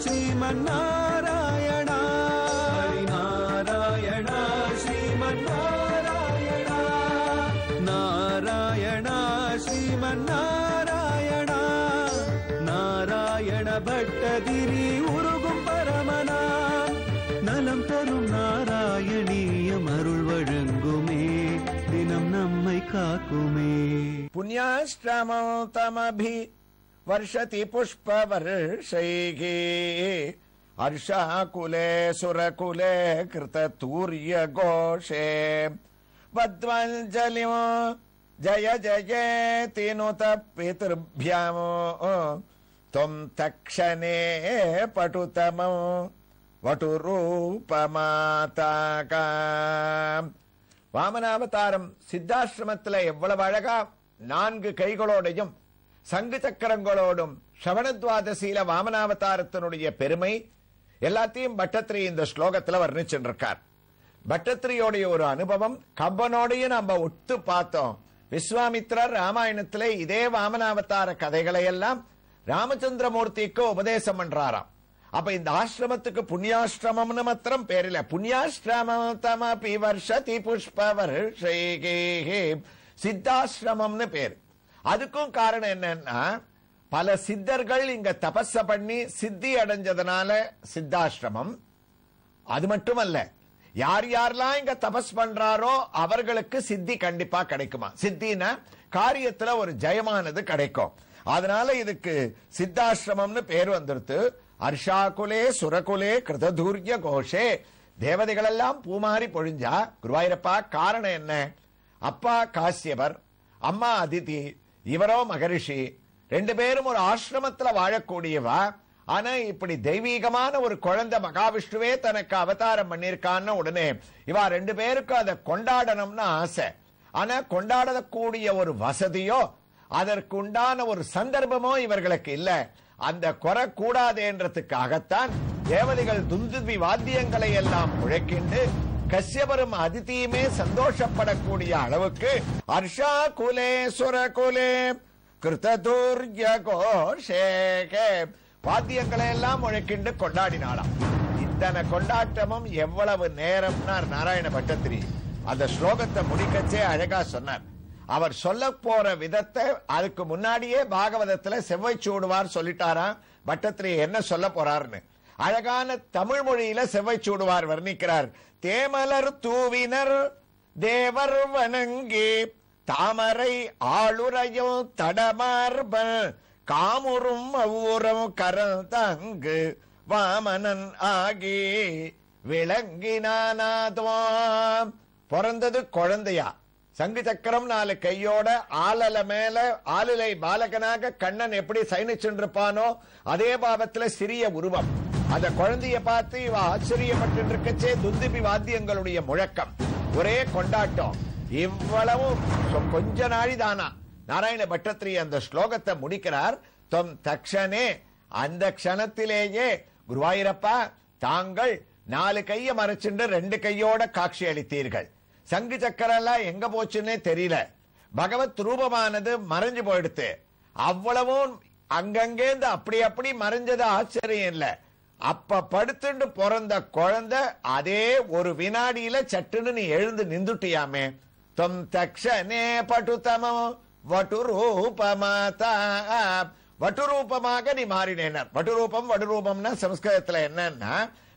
ஸ்ரீமன்னாராயணா நாராயணா ஸ்ரீமன்னாராயணா நாராயணா ஸ்ரீமன்னாராயணா நாராயண பட்டதிரி உருகும் பரமனா நலம் தரும் நாராயணீயம் அருள் வழங்குமே தினம் நம்மை காக்குமே. புண்ணியாஷ்டமம் தமபி वर्षति पुष्पवर्षैः हर्षाकुले सुरकुले कृततूर्यघोषे वद्वञ्जलिं जय जयेति नुत पितृभ्याम् त्वं तक्षणे पटुतमं वटुरूपमाताका. வாமனாவதாரம் சித்தாசிரமத்தில் எவ்வளவு அழகா 4 கைகளோடையும் சங்கு சக்கரங்களோடும் ஸ்ரவணத்வாதசீல வாமனாவதாரத்தினுடைய பெருமை எல்லாத்தையும் பட்டத்திரி இந்த ஸ்லோகத்துல வர்ணிச்சிருக்கார். பட்டத்திரியோடைய ஒரு அனுபவம் கம்பனோடையும் நம்ம ஒத்து பார்த்தோம். விஸ்வாமித்ரர் ராமாயணத்துல இதே வாமனாவதார கதைகளை எல்லாம் ராமச்சந்திரமூர்த்திக்கு உபதேசம் பண்றாராம். அப்ப இந்த ஆசிரமத்துக்கு புண்ணியாசிரமம்னு மாத்திரம் பேரில புண்ணியாசிரமம் தமபி வர்ஷதி புஷ்பவர்ஷைஹி சித்தாசிரமம்னு பேர். அதுக்கும் காரணம் என்னன்னா பல சித்தர்கள் இங்க தபஸ பண்ணி சித்தி அடைஞ்சதுனால சித்தாசிரமம். அது மட்டுமல்ல, யார் யாரெல்லாம் இங்க தபஸ் பண்றாரோ அவர்களுக்கு சித்தி கண்டிப்பா கிடைக்குமா. சித்தினா காரியத்துல ஒரு ஜெயமானது கிடைக்கும். அதனால இதுக்கு சித்தாசிரமம்னு பேர் வந்துருத்து. அர்ஷாகுலே சுரகுலே கிருததூர்ய கோஷே தேவதைகள் எல்லாம் பூமாரி பொழிஞ்சா குருவாயூரப்பா காரணம் என்ன? அப்பா காசியவர், அம்மா அதிதி, இவரோ மகரிஷி, 2 பேரும் ஒரு ஆசிரமத்துல வாழக்கூடியவா. ஆனா இப்படி தெய்வீகமான ஒரு குழந்தை மகாவிஷ்ணுவே தனக்கு அவதாரம் பண்ணிருக்கான்னு உடனே இவா 2 பேருக்கும் அதை கொண்டாடணும்னு ஆசை. ஆனா கொண்டாடக்கூடிய ஒரு வசதியோ அதற்கு உண்டான ஒரு சந்தர்ப்பமோ இவர்களுக்கு இல்ல. அந்த குறை கூடாதுன்றதுக்காகத்தான் தேவதைகள் துந்துபி வாத்தியங்களை எல்லாம் முழக்கிண்டு கஷ்யபரும் அதிதியுமே சந்தோஷப்படக்கூடிய அளவுக்கு அர்ஷா குலே சுரகுலே கிருததூர்ய கோஷேகே வாத்தியங்களை எல்லாம் முழக்கிண்டு கொண்டாடினாளாம். இத்தனை கொண்டாட்டமும் எவ்வளவு நேரம்னா நாராயண பட்டத்திரி அந்த ஸ்லோகத்தை முடிக்கச்சே அழகா சொன்னார். அவர் சொல்ல போற விதத்தை அதுக்கு முன்னாடியே பாகவதத்துல செவ்வாய் சூடுவார் சொல்லிட்டாராம். பட்டத்திரி என்ன சொல்ல போறாருன்னு அழகான தமிழ் மொழியில செவ்வாய் சூடுவார் வர்ணிக்கிறார். தேமலர் தூவினர் தேவர் வணங்கி தாமரை ஆளுரையும் தடமார்பல் காமுறும் அவ்வூரம் கரந்தங்கு வாமனன் ஆகி விளங்கினானாதுவாம். பிறந்தது குழந்தையா, சங்கு சக்கரம் 4 கையோட ஆளல மேல ஆளிலை பாலகனாக கண்ணன் எப்படி சயனிச்சுருப்பானோ அதே பாவத்துல சிறிய உருவம். அந்த குழந்தைய பார்த்து இவ ஆச்சரியப்பட்டு இருக்கச்சே துந்துபி வாத்தியங்களுடைய முழக்கம், ஒரே கொண்டாட்டம். இவ்வளவும் கொஞ்ச நாழிதானா. நாராயண பட்டத்திரி அந்த ஸ்லோகத்தை முடிக்கிறார். தொம் தக்ஷனே அந்த க்ஷணத்திலேயே குருவாயூரப்பா தாங்கள் 4 கைய மறைச்சுண்டு 2 கையோட காட்சி அளித்தீர்கள். சங்கு சக்கரெல்லாம் எங்க போச்சுன்னே தெரியல. பகவத் ரூபமானது மறைஞ்சு போயிடுத்து. அவ்வளவும் அங்கங்கேந்து அப்படி மறைஞ்சது ஆச்சரியம் இல்ல. அப்ப படுத்துண்டு பிறந்த குழந்தை அதே ஒரு வினாடியில சட்டுன்னு நீ எழுந்து நின்றுட்டியாமே. தொம் தக்ஷனே பட்டுதமம் வட்டுரூபமாதா வட்டுரூபமாக நீ மாறினேனர். வட்டுரூபம் வடுரூபம்னா சமஸ்கிருதத்துல என்னன்னா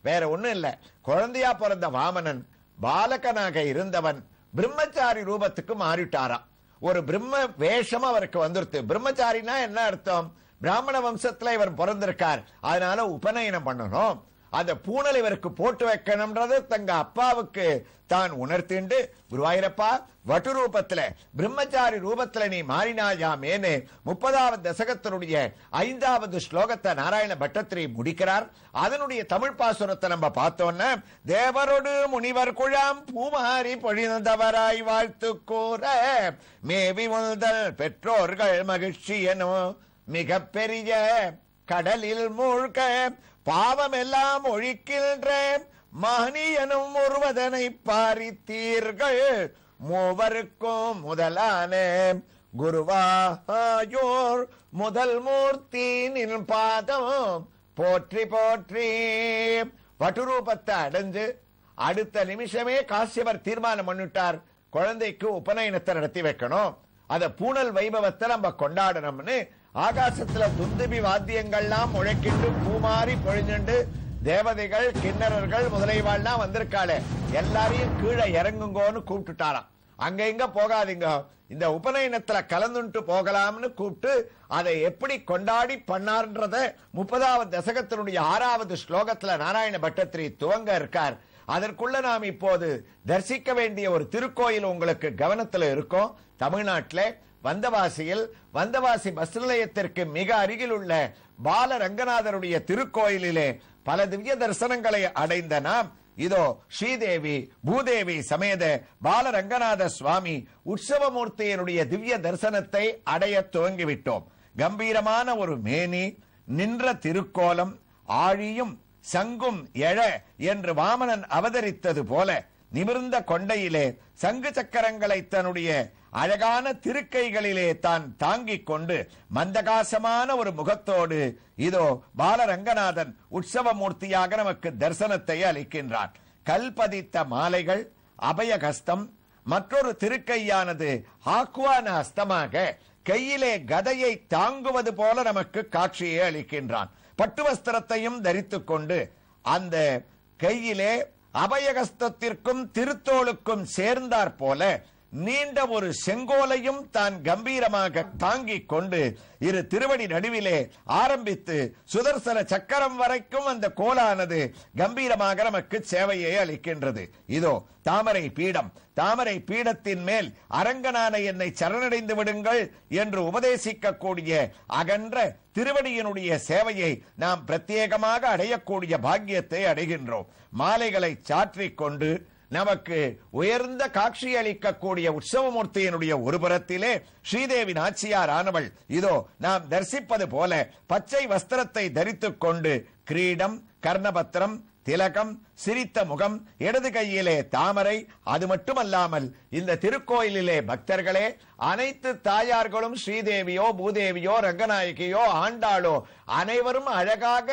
வேற ஒண்ணும் இல்ல. குழந்தையா பிறந்த வாமனன் பாலகனாக இருந்தவன் பிரம்மச்சாரி ரூபத்துக்கு மாறிட்டாராம். ஒரு பிரம்ம வேஷம் அவருக்கு வந்துருத்து. பிரம்மச்சாரினா என்ன அர்த்தம்? பிராமண வம்சத்துல இவர் பிறந்திருக்கார், அதனால உபநயனம் பண்ணணும். அந்த பூணல் இவருக்கு போட்டு வைக்கணும்ன்றது தங்க அப்பாவுக்கு தான் உணர்த்திண்டு குருவாயூரப்பா வட்டு ரூபத்துல பிரம்மச்சாரி ரூபத்துல நீ மாறினாயாமேனு 30வது தசகத்தினுடைய 5வது ஸ்லோகத்தை நாராயண பட்டத்திரி முடிக்கிறார். அதனுடைய தமிழ் பாசுரத்தை நம்ம பார்த்தோம்னா தேவரோடு முனிவர் குழாம் பூமாரி பொழிந்தவராய் வாழ்த்து கூற மேவி முதல் பெற்றோர்கள் மகிழ்ச்சி எனும் மிக பெரிய கடலில் மூழ்க பாவம் எல்லாம் ஒழிக்கின்ற மகனியனும் ஒருவதனை பாரித்தீர்கள் மூவருக்கும் முதலான குருவாயோர் முதல் மூர்த்தி நின் பாதம் போற்றி போற்றி. வட்டுரூபத்தை அடைஞ்சு அடுத்த நிமிஷமே காசியபர் தீர்மானம் பண்ணிட்டார், குழந்தைக்கு உபநயனத்தை நடத்தி வைக்கணும், அத பூணல் வைபவத்தை நம்ம கொண்டாடணும்னு. ஆகாசத்துல துந்துபி வாத்தியங்கள்லாம் முழக்கிட்டு பூமாரி பொழிஞ்சுண்டு தேவதைகள் கிண்ணறர்கள் முதலைவாள்லாம் வந்திருக்காளே, எல்லாரையும் கீழே இறங்குங்கோன்னு கூப்பிட்டுட்டாராம். அங்க இங்க போகாதீங்க, இந்த உபநயனத்துல கலந்துட்டு போகலாம்னு கூப்பிட்டு அதை எப்படி கொண்டாடி பண்ணார்ன்றத 30வது தசகத்தினுடைய 6வது ஸ்லோகத்துல நாராயண பட்டத்திரி துவங்க இருக்கார். அதற்குள்ள நாம் இப்போது தரிசிக்க வேண்டிய ஒரு திருக்கோயில் உங்களுக்கு கவனத்தில் இருக்கும். தமிழ்நாட்டில் வந்தவாசியில் வந்தவாசி பஸ் நிலையத்திற்கு மிக அருகில் உள்ள பால ரங்கநாதருடைய திருக்கோயிலிலே பல திவ்ய தரிசனங்களை அடைந்த நாம் இதோ ஸ்ரீதேவி பூதேவி சமேத பால ரங்கநாத சுவாமி உற்சவமூர்த்தியினுடைய திவ்ய தரிசனத்தை அடைய துவங்கிவிட்டோம். கம்பீரமான ஒரு மேனி, நின்ற திருக்கோலம், ஆழியும் சங்கும் எழ என்று வாமனன் அவதரித்தது போல நிமிர்ந்த கொண்டையிலே சங்கு சக்கரங்களை தன்னுடைய அழகான திருக்கைகளிலே தான் தாங்கிக் கொண்டு மந்தகாசமான ஒரு முகத்தோடு இதோ பாலரங்கநாதன் உற்சவமூர்த்தியாக நமக்கு தரிசனத்தை அளிக்கின்றான். கல்பதித்த மாலைகள், அபயகஸ்தம், மற்றொரு திருக்கையானது ஆக்குவான ஹஸ்தமாக கையிலே கதையை தாங்குவது போல நமக்கு காட்சியை அளிக்கின்றான். பட்டு வஸ்திரத்தையும் தரித்துக் கொண்டு அந்த கையிலே அபயகஸ்தத்திற்கும் திருத்தோளுக்கும் சேர்ந்தாற் போல நீண்ட ஒரு செங்கோலையும் தான் கம்பீரமாக தாங்கிக் கொண்டு இரு திருவடி நடுவிலே ஆரம்பித்து சுதர்சன சக்கரம் வரைக்கும் அந்த கோலானது கம்பீரமாக நமக்கு சேவையை அளிக்கின்றது. இதோ தாமரை பீடம், தாமரை பீடத்தின் மேல் அரங்கனான என்னை சரணடைந்து விடுங்கள் என்று உபதேசிக்கக்கூடிய அகன்ற திருவடியினுடைய சேவையை நாம் பிரத்யேகமாக அடையக்கூடிய பாக்கியத்தை அடைகின்றோம். மாலைகளை சாற்றிக் கொண்டு நமக்கு உயர்ந்த காட்சி அளிக்கக்கூடிய உற்சவமூர்த்தியினுடைய ஒரு புறத்திலே ஸ்ரீதேவி நாச்சியார் ஆனவள் இதோ நாம் தரிசிப்பது போல பச்சை வஸ்திரத்தை தரித்துக் கொண்டு கிரீடம், கர்ணபத்திரம், திலகம், சிரித்த முகம், இடது கையிலே தாமரை. அது மட்டுமல்லாமல் இந்த திருக்கோயிலிலே பக்தர்களே அனைத்து தாயார்களும் ஸ்ரீதேவியோ பூதேவியோ ரங்கநாயகியோ ஆண்டாளோ அனைவரும் அழகாக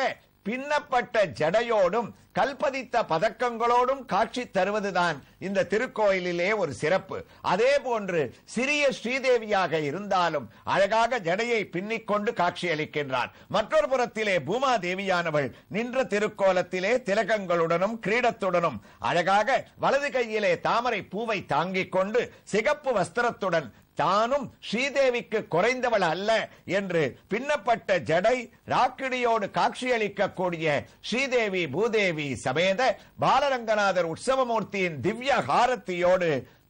பின்னப்பட்ட ஜடையோடும் கல்பதித்த பதக்கங்களோடும் காட்சி தருவதுதான் இந்த திருக்கோயிலிலே ஒரு சிறப்பு. அதே போன்று சிறிய ஸ்ரீதேவியாக இருந்தாலும் அழகாக ஜடையை பின்னிக்கொண்டு காட்சி அளிக்கின்றார். மற்றொரு புறத்திலே பூமா தேவியானவள் நின்ற திருக்கோலத்திலே திலகங்களுடனும் கிரீடத்துடனும் அழகாக வலது கையிலே தாமரை பூவை தாங்கிக் கொண்டு சிகப்பு வஸ்திரத்துடன் தானும் ஸ்ரீதேவிக்கு குறைந்தவள் அல்ல என்று பின்னப்பட்ட ஜடை ராக்கிடியோடு காட்சியளிக்கக்கூடிய ஸ்ரீதேவி பூதேவி சமேத பாலரங்கநாதர் உற்சவமூர்த்தியின் திவ்ய ஹாரத்தியோடு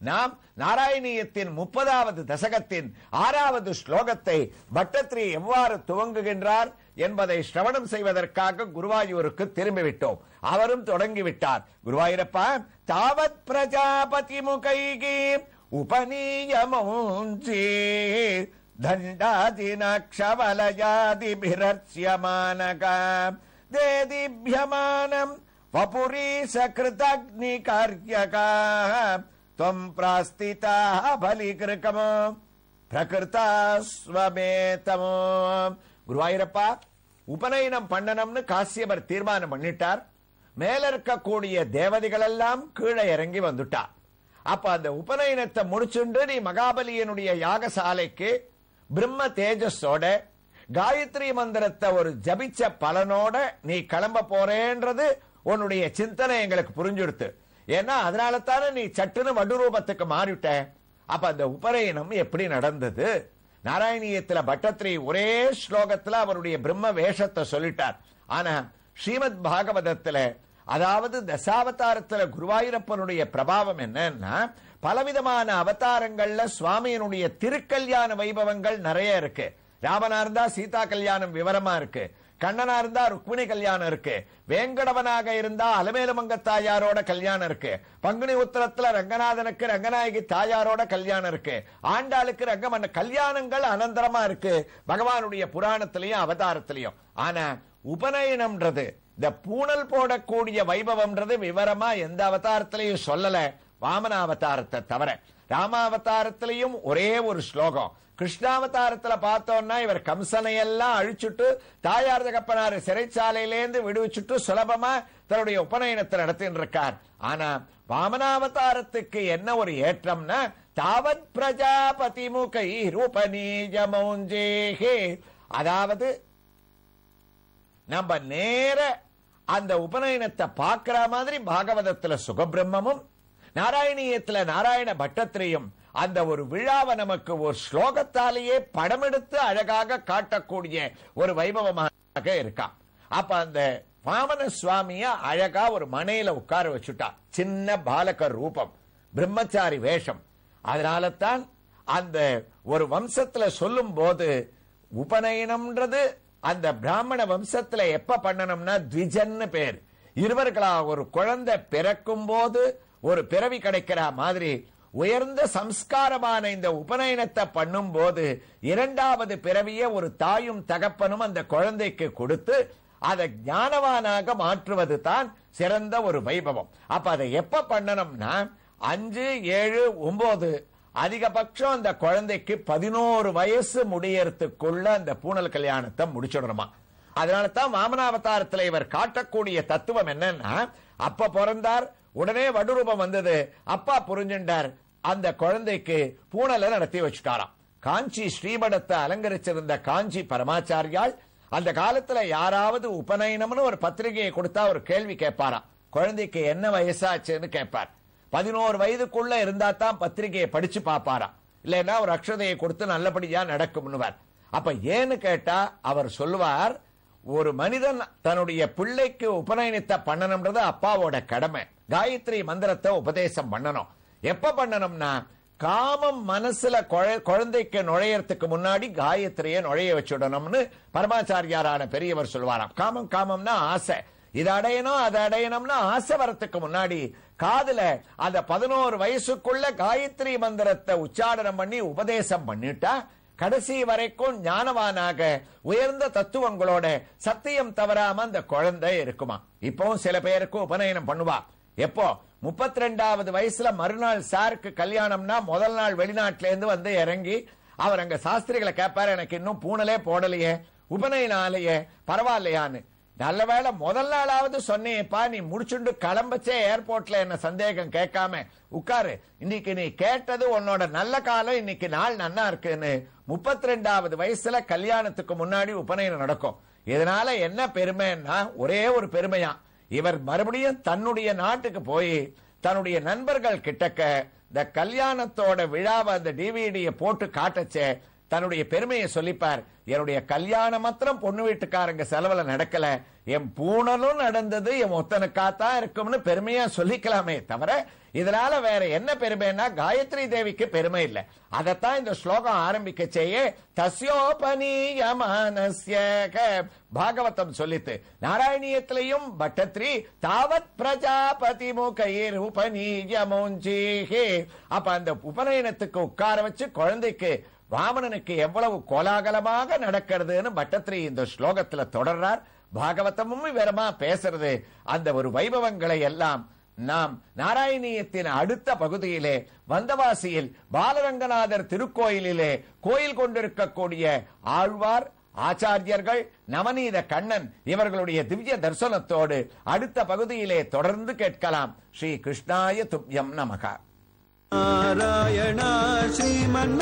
நாம் நாராயணியத்தின் 30வது தசகத்தின் 6வது ஸ்லோகத்தை பட்டத்திரி எவ்வாறு துவங்குகின்றார் என்பதை சிரவணம் செய்வதற்காக குருவாயூருக்கு திரும்பிவிட்டோம். அவரும் தொடங்கிவிட்டார். குருவாயூரப்பா, தாவத் பிரஜாபதி முகைகி உபநீயமோஞ்சி தண்டாதினக்ஷவலயாதிபிரர்ச்யமானகா தேதிப்யமானம் வபுரீச கிருதக்னி கார்யகா த்வம் பிராஸ்திதா பலிகிருகமோ பிரகிருதாஸ்வமேதமோ. குருவாயூரப்பா, உபநயனம் பண்ணணும்னு காசியபர் தீர்மானம் பண்ணிட்டார். மேல இருக்கக்கூடிய தேவதைகள் எல்லாம் கீழே இறங்கி வந்துட்டா. அப்ப அந்த உபநயனத்தை முடிச்சுண்டு நீ மகாபலியனுடைய யாகசாலைக்கு பிரம்ம தேஜஸோட காயத்ரி மந்திரத்தை ஒரு ஜபிச்ச பலனோட நீ கிளம்ப போறேன்றது உன்னுடைய சிந்தனை எங்களுக்கு புரிஞ்சுடுத்து. ஏன்னா அதனால தானே நீ சட்டுன்னு வடுரூபத்துக்கு மாறிவிட்ட. அப்ப அந்த உபநயனம் எப்படி நடந்தது? நாராயணியத்துல பட்டத்திரி ஒரே ஸ்லோகத்துல அவருடைய பிரம்ம வேஷத்தை சொல்லிட்டார். ஆனா ஸ்ரீமத் பாகவதத்துல, அதாவது தசாவதாரத்துல குருவாயூரப்பனுடைய பிரபாவம் என்னன்னா பலவிதமான அவதாரங்கள்ல சுவாமியினுடைய திருக்கல்யாண வைபவங்கள் நிறைய இருக்கு. ராமனா இருந்தா சீதா கல்யாணம் விவரமா இருக்கு, கண்ணனா இருந்தா ருக்மிணி கல்யாணம் இருக்கு, வேங்கடவனாக இருந்தா அலமேலுமங்க தாயாரோட கல்யாணம் இருக்கு, பங்குனி உத்திரத்துல ரங்கநாதனுக்கு ரங்கநாயகி தாயாரோட கல்யாணம் இருக்கு, ஆண்டாளுக்கு ரங்கமன்ன கல்யாணங்கள் அனந்தரமா இருக்கு பகவானுடைய புராணத்திலையும் அவதாரத்திலையும். ஆனா உபநயனம்ன்றது, இந்த பூணல் போடக்கூடிய வைபவம்ன்றது விவரமா எந்த அவதாரத்திலையும் சொல்லல வாமன அவதாரத்தை தவிர. ராமாவதாரத்திலையும் ஒரே ஒரு ஸ்லோகம். கிருஷ்ணாவதாரத்துல பார்த்தோம்னா இவர் கம்சனை எல்லாம் அழிச்சுட்டு தாயார் தகப்பனார் சிறைச்சாலையிலேருந்து விடுவிச்சுட்டு சுலபமா தன்னுடைய உபநயனத்தை நடத்தின்னு இருக்கார். ஆனா வாமனாவதாரத்துக்கு என்ன ஒரு ஏற்றம்னா தாவத் பிரஜாபதி முகை ரூபநீஜமௌஞ்சேஹே, அதாவது நம்ம நேர அந்த உபநயனத்தை பார்க்கிற மாதிரி பாகவதத்துல சுகபிரம்மமும் நாராயணியத்துல நாராயண பட்டத்திரையும் அந்த ஒரு விழாவை நமக்கு ஒரு ஸ்லோகத்தாலேயே படமெடுத்து அழகாக காட்டக்கூடிய ஒரு வைபவமாக இருக்கா. அப்ப அந்த வாமன சுவாமிய அழகா ஒரு மனையில உட்கார வச்சுட்டா. சின்ன பாலக ரூபம், பிரம்மச்சாரி வேஷம். அதனால தான் அந்த ஒரு வம்சத்துல சொல்லும் போது உபநயனம்ன்றது அந்த பிராமண வம்சத்துல எப்ப பண்ணணும்னா த்விஜன்னு பேர். இருவர்களா ஒரு குழந்தை பிறக்கும் போது ஒரு பிறவி கிடைக்கிற மாதிரி உயர்ந்த சம்ஸ்காரமான இந்த உபநயனத்தை பண்ணும் போது இரண்டாவது பிறவியை ஒரு தாயும் தகப்பனும் அந்த குழந்தைக்கு கொடுத்து அதை ஞானவானாக மாற்றுவது தான் சிறந்த ஒரு வைபவம். அப்ப அதை எப்ப பண்ணணும்னா 5, 7, 9 அதிகபட்சம் அந்த குழந்தைக்கு 11 வயசு முடியறதுக்குள்ள அந்த பூணல் கல்யாணத்தை முடிச்சிடணுமா. அதனால தான் வாமனாவதாரத்தில் இவர் காட்டக்கூடிய தத்துவம் என்னன்னா, அப்ப பிறந்தார், உடனே வடுரூபம் வந்தது, அப்பா புரிஞ்சுண்டார், அந்த குழந்தைக்கு பூணலை நடத்தி வச்சுட்டாராம். காஞ்சி ஸ்ரீமடத்தை அலங்கரிச்சிருந்த காஞ்சி பரமாச்சாரியால் அந்த காலத்துல யாராவது உபநயனம்னு ஒரு பத்திரிகையை கொடுத்தா ஒரு கேள்வி கேட்பாராம். குழந்தைக்கு என்ன வயசாச்சுன்னு கேட்பார். 11 வயதுக்குள்ள இருந்தா தான் பத்திரிகையை படிச்சு பாப்பாராம். இல்லைன்னா ஒரு அக்ஷதையை கொடுத்து நல்லபடியா நடக்கும்னுவார். அப்ப ஏன்னு கேட்டா அவர் சொல்லுவார், ஒரு மனிதன் தன்னுடைய பிள்ளைக்கு உபநயனத்தை பண்ணணும்ன்றது அப்பாவோட கடமை. காயத்ரி மந்திரத்தை உபதேசம் பண்ணணும். எப்ப பண்ணணும்னா காமம் மனசுல குழந்தைக்கு நுழையறதுக்கு முன்னாடி காயத்ரியை நுழைய வச்சுடணும்னு பரமாச்சாரியாரான பெரியவர் சொல்வாராம். காமம்னா ஆசை, இது அடையணும் அது அடையணும்னா ஆசை வரத்துக்கு முன்னாடி காதுல அந்த 11 வயசுக்குள்ள காயத்ரி மந்திரத்தை உச்சாரணம் பண்ணி உபதேசம் பண்ணிட்டா கடைசி வரைக்கும் ஞானவானாக உயர்ந்த தத்துவங்களோட சத்தியம் தவறாம அந்த குழந்தை இருக்குமா. இப்பவும் சில பேருக்கு உபநயனம் பண்ணுவா. எப்போ 32வது வயசுல மறுநாள் சாருக்கு கல்யாணம்னா முதல் நாள் வெளிநாட்டில இருந்து வந்து இறங்கி அவர் அங்க சாஸ்திரிகளை கேட்பாரு, எனக்கு இன்னும் பூணலே போடலையே, உபநயனம் ஆலையே, பரவாயில்லையான்னு. நல்ல வேளை முதல் நாளாவது சொன்னேப்பா, நீ முடிச்சுண்டு கிளம்பச்சே ஏர்போர்ட்ல என்ன சந்தேகம் கேட்காம உட்காரு, இன்னைக்கு நீ கேட்டது உன்னோட நல்ல காலம், இன்னைக்கு நாள் நன்னா இருக்குன்னு 32வது வயசுல கல்யாணத்துக்கு முன்னாடி உபநயனம் நடக்கும். இதனால என்ன பெருமைன்னா ஒரே ஒரு பெருமையா, இவர் மறுபடியும் தன்னுடைய நாட்டுக்கு போய் தன்னுடைய நண்பர்கள் கிட்டக்க இந்த கல்யாணத்தோட விழாவை அந்த டிவிடியை போட்டு காட்டச்சே தன்னுடைய பெருமையை சொல்லிப்பார். என்னுடைய கல்யாணம் மாத்திரம் பொண்ணு வீட்டுக்காரங்க செலவுல நடக்கல, என் பூணலும் நடந்தது என் ஒத்தனுக்காத்தான் இருக்கும்னு பெருமையா சொல்லிக்கலாமே தவிர இதனால வேற என்ன பெருமைன்னா காயத்ரி தேவிக்கு பெருமை இல்லை. அதத்தான் இந்த ஸ்லோகம் ஆரம்பிக்க செய்ய தஸ்யோபனீயமானஸ்ய பாகவதம் சொல்லித்து. நாராயணியத்திலையும் பட்டத்ரி தாவத் பிரஜாபதி முகைர் உபநீயமௌஞ்சேஹே. அப்ப அந்த உபநயனத்துக்கு உட்கார வச்சு குழந்தைக்கு வாமனனுக்கு எவ்வளவு கோலாகலமாக நடக்கிறதுன்னு பட்டத்ரி இந்த ஸ்லோகத்துல தொடர்றார். பாகவதமும் விவரமா பேசுறது அந்த ஒரு வைபவங்களை எல்லாம் நாம் நாராயணியத்தின் அடுத்த பகுதியிலே வந்தவாசியில் பாலரங்கநாதர் திருக்கோயிலிலே கோயில் கொண்டிருக்கக்கூடிய ஆழ்வார், ஆச்சாரியர்கள், நவநீத கண்ணன் இவர்களுடைய திவ்ய தரிசனத்தோடு அடுத்த பகுதியிலே தொடர்ந்து கேட்கலாம். ஸ்ரீ கிருஷ்ணாய துப்யம் நமக. நாராயணா ஸ்ரீமன்